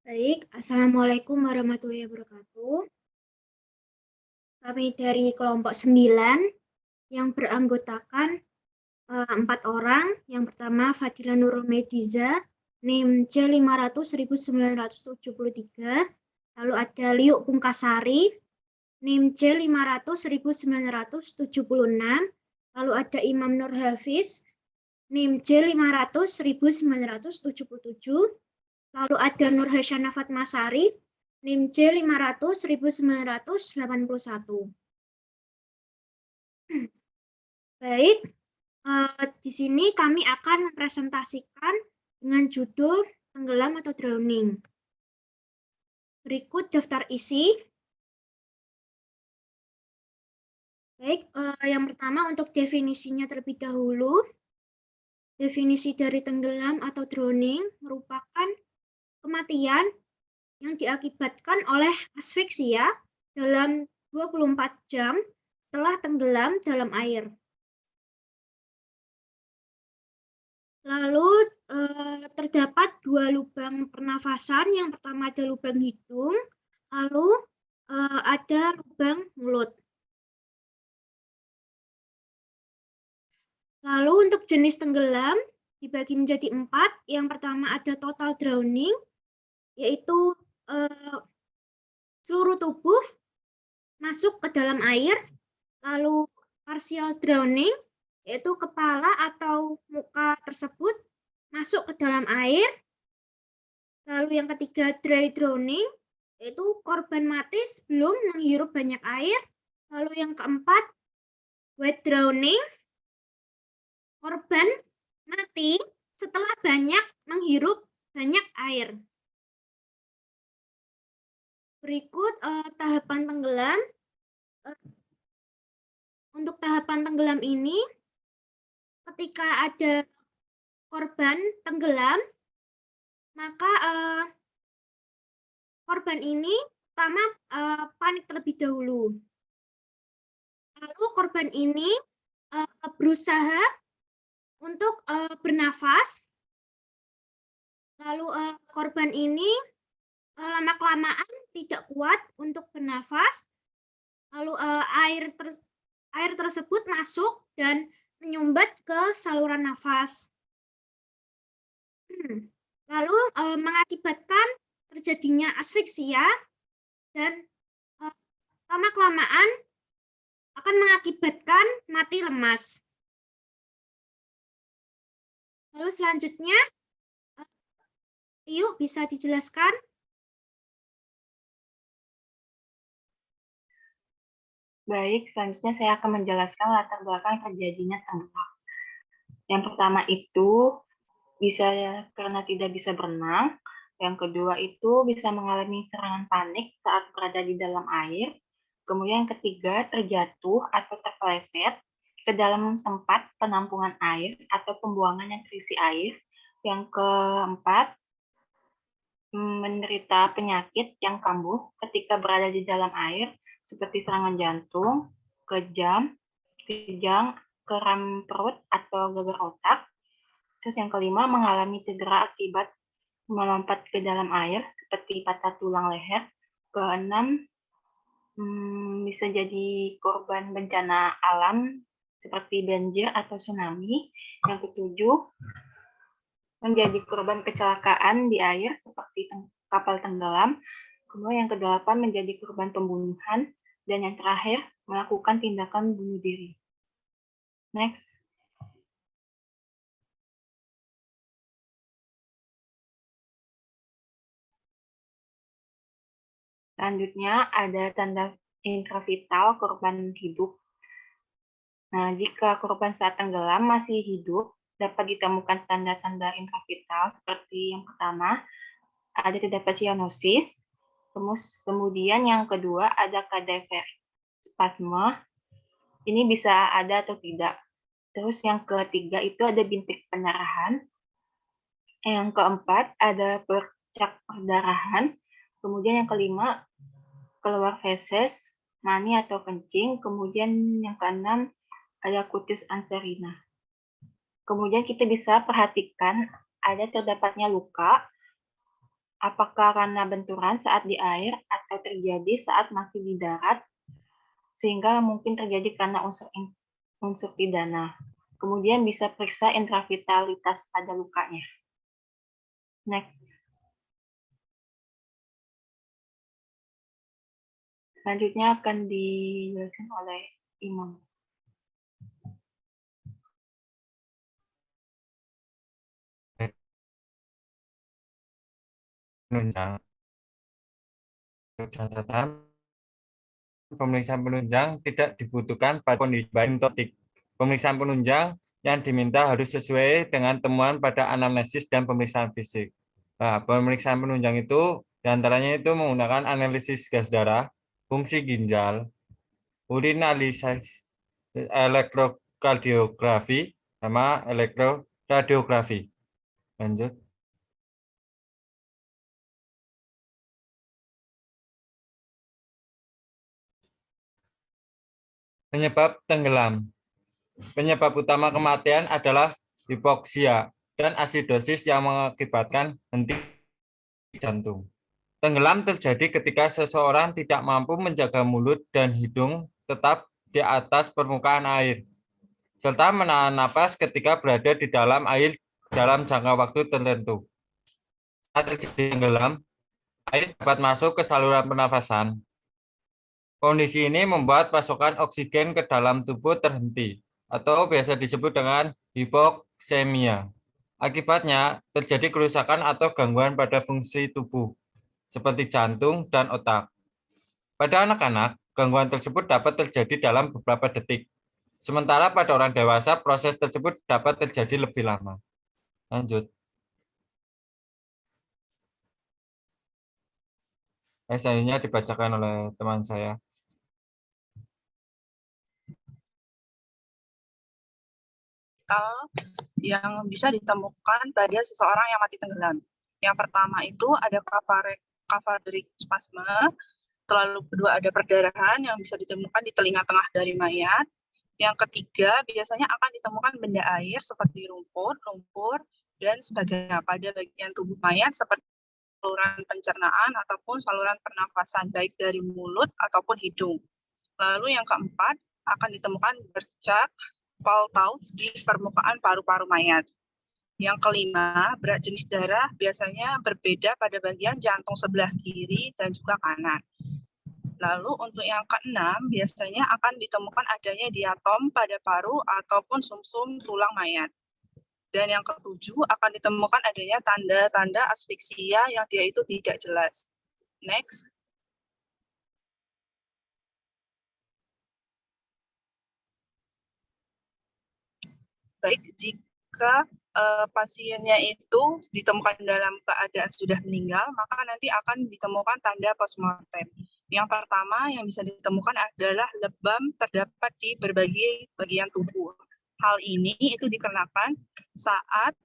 Baik, Assalamualaikum warahmatullahi wabarakatuh. Kami dari kelompok 9 yang beranggotakan 4 orang. Yang pertama Fadila Nurul Mediza, NIM C500-1973. Lalu ada Liuk Pungkasari, NIM C500-1976. Lalu ada Imam Nur Hafiz, NIM C500-1977. Lalu ada Nur Hasyana Fatmasari, NIM C500-1981. Baik, di sini kami akan mempresentasikan dengan judul tenggelam atau drowning. Berikut daftar isi. Baik, yang pertama untuk definisinya terlebih dahulu. Definisi dari tenggelam atau drowning merupakan kematian yang diakibatkan oleh asfiksia dalam 24 jam setelah tenggelam dalam air. Lalu terdapat 2 lubang pernafasan. Yang pertama ada lubang hidung, lalu ada lubang mulut. Lalu untuk jenis tenggelam dibagi menjadi 4. Yang pertama ada total drowning, yaitu seluruh tubuh masuk ke dalam air. Lalu partial drowning, yaitu kepala atau muka tersebut masuk ke dalam air. Lalu yang ketiga dry drowning, yaitu korban mati sebelum menghirup banyak air. Lalu yang keempat wet drowning, korban mati setelah banyak menghirup banyak air. Berikut tahapan tenggelam. Untuk tahapan tenggelam ini, ketika ada korban tenggelam, maka korban ini pertama panik terlebih dahulu. Lalu korban ini berusaha untuk bernafas. Lalu korban ini lama-kelamaan tidak kuat untuk bernafas. Lalu air tersebut masuk dan menyumbat ke saluran nafas. Lalu mengakibatkan terjadinya asfiksia dan lama-kelamaan akan mengakibatkan mati lemas. Lalu selanjutnya, Liuk bisa dijelaskan? Baik, selanjutnya saya akan menjelaskan latar belakang terjadinya tenggelam. Yang pertama itu bisa karena tidak bisa berenang. Yang kedua itu bisa mengalami serangan panik saat berada di dalam air. Kemudian yang ketiga terjatuh atau terpeleset ke dalam tempat penampungan air atau pembuangan yang terisi air. Yang keempat, menderita penyakit yang kambuh ketika berada di dalam air, seperti serangan jantung, kejang, kram perut, atau gegar otak. Terus yang kelima, mengalami cedera akibat melompat ke dalam air, seperti patah tulang leher. Keenam, bisa jadi korban bencana alam, seperti banjir atau tsunami. Yang ketujuh, menjadi korban kecelakaan di air, seperti kapal tenggelam. Kemudian yang kedelapan, menjadi korban pembunuhan. Dan yang terakhir, melakukan tindakan bunuh diri. Next. Selanjutnya ada tanda intravital korban hidup. Nah, jika korban saat tenggelam masih hidup, dapat ditemukan tanda-tanda intravital seperti yang pertama, ada terdapat sianosis. Kemudian yang kedua ada kadaver spasme. Ini bisa ada atau tidak. Terus yang ketiga itu ada bintik pendarahan. Yang keempat ada bercak perdarahan. Kemudian yang kelima keluar feses, mani atau kencing. Kemudian yang keenam ada kutis anserina. Kemudian kita bisa perhatikan ada terdapatnya luka Apakah karena benturan saat di air atau terjadi saat masih di darat, sehingga mungkin terjadi karena unsur pidana. Kemudian bisa periksa intravitalitas pada lukanya. Next. Selanjutnya akan dijelaskan oleh Imam. Penunjang. Catatan, pemeriksaan penunjang tidak dibutuhkan pada kondisi baintotik. Pemeriksaan penunjang yang diminta harus sesuai dengan temuan pada anamnesis dan pemeriksaan fisik. Nah, pemeriksaan penunjang itu diantaranya itu menggunakan analisis gas darah, fungsi ginjal, urinalisasi, elektrokardiografi, sama elektroradiografi. Lanjut. Penyebab tenggelam. Penyebab utama kematian adalah hipoksia dan asidosis yang mengakibatkan henti jantung. Tenggelam terjadi ketika seseorang tidak mampu menjaga mulut dan hidung tetap di atas permukaan air, serta menahan napas ketika berada di dalam air dalam jangka waktu tertentu. Saat terjadi tenggelam, air dapat masuk ke saluran pernafasan. Kondisi ini membuat pasokan oksigen ke dalam tubuh terhenti, atau biasa disebut dengan hipoksemia. Akibatnya, terjadi kerusakan atau gangguan pada fungsi tubuh, seperti jantung dan otak. Pada anak-anak, gangguan tersebut dapat terjadi dalam beberapa detik. Sementara pada orang dewasa, proses tersebut dapat terjadi lebih lama. Lanjut. Selanjutnya dibacakan oleh teman saya. Yang bisa ditemukan pada seseorang yang mati tenggelam. Yang pertama itu ada cavadric spasme, lalu kedua ada perdarahan yang bisa ditemukan di telinga tengah dari mayat. Yang ketiga biasanya akan ditemukan benda air seperti rumput, lumpur, dan sebagainya pada bagian tubuh mayat seperti saluran pencernaan ataupun saluran pernafasan baik dari mulut ataupun hidung. Lalu yang keempat akan ditemukan bercak Faltauf di permukaan paru-paru mayat. Yang kelima, berat jenis darah biasanya berbeda pada bagian jantung sebelah kiri dan juga kanan. Lalu untuk yang keenam, biasanya akan ditemukan adanya diatom pada paru ataupun sumsum tulang mayat. Dan yang ketujuh akan ditemukan adanya tanda-tanda asfiksia yang dia itu tidak jelas. Next. Baik, jika pasiennya itu ditemukan dalam keadaan sudah meninggal, maka nanti akan ditemukan tanda postmortem. Yang pertama yang bisa ditemukan adalah lebam terdapat di berbagai bagian tubuh. Hal ini itu dikarenakan saat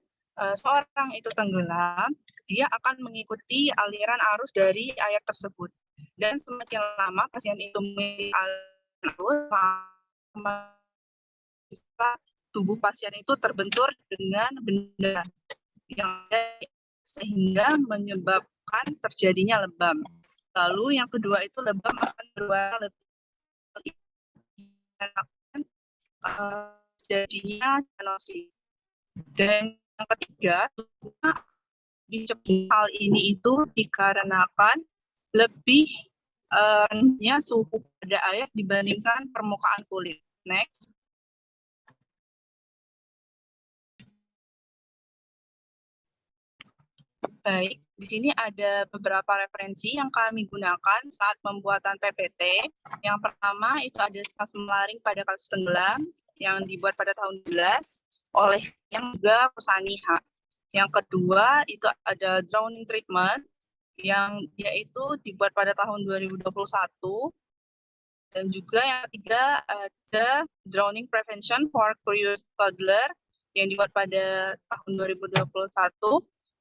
seorang itu tenggelam, dia akan mengikuti aliran arus dari air tersebut. Dan semakin lama pasien itu mengikuti aliran arus, tubuh pasien itu terbentur dengan benda yang sehingga menyebabkan terjadinya lebam. Lalu yang kedua itu lebam akan berwarna lebih jadinya cyanosis. Dan yang ketiga, hal ini itu dikarenakan lebih rendahnya suhu pada air dibandingkan permukaan kulit. Next. Baik, di sini ada beberapa referensi yang kami gunakan saat pembuatan PPT. Yang pertama itu ada spasme laring pada kasus tenggelam yang dibuat pada tahun 2012 oleh yang juga Kusaniha. Yang kedua itu ada drowning treatment yang yaitu dibuat pada tahun 2021. Dan juga yang ketiga ada drowning prevention for curious toddler yang dibuat pada tahun 2021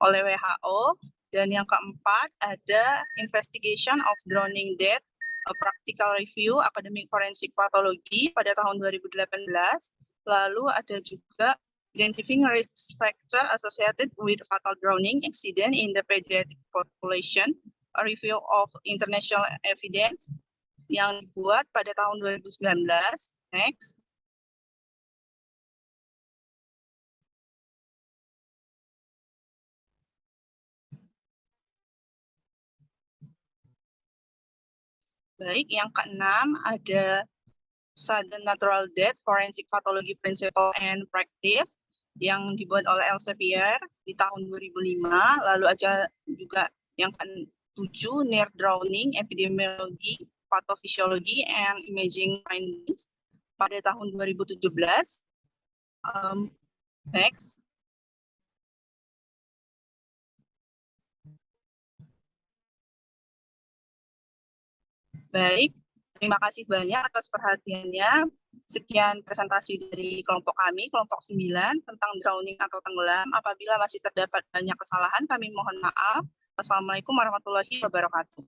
oleh WHO. Dan yang keempat ada Investigation of Drowning Death, a Practical Review Academic Forensic Pathology pada tahun 2018. Lalu ada juga Identifying risk factor associated with fatal drowning accident in the pediatric population, a review of international evidence yang dibuat pada tahun 2019. Next. Baik, yang keenam ada Sudden Natural Death Forensic Pathology Principle and Practice yang dibuat oleh Elsevier di tahun 2005. Lalu ada juga yang ke-7 Near Drowning Epidemiology, Pathophysiology and Imaging Findings pada tahun 2017. Next. Baik, terima kasih banyak atas perhatiannya. Sekian presentasi dari kelompok kami, kelompok 9, tentang drowning atau tenggelam. Apabila masih terdapat banyak kesalahan, kami mohon maaf. Wassalamualaikum warahmatullahi wabarakatuh.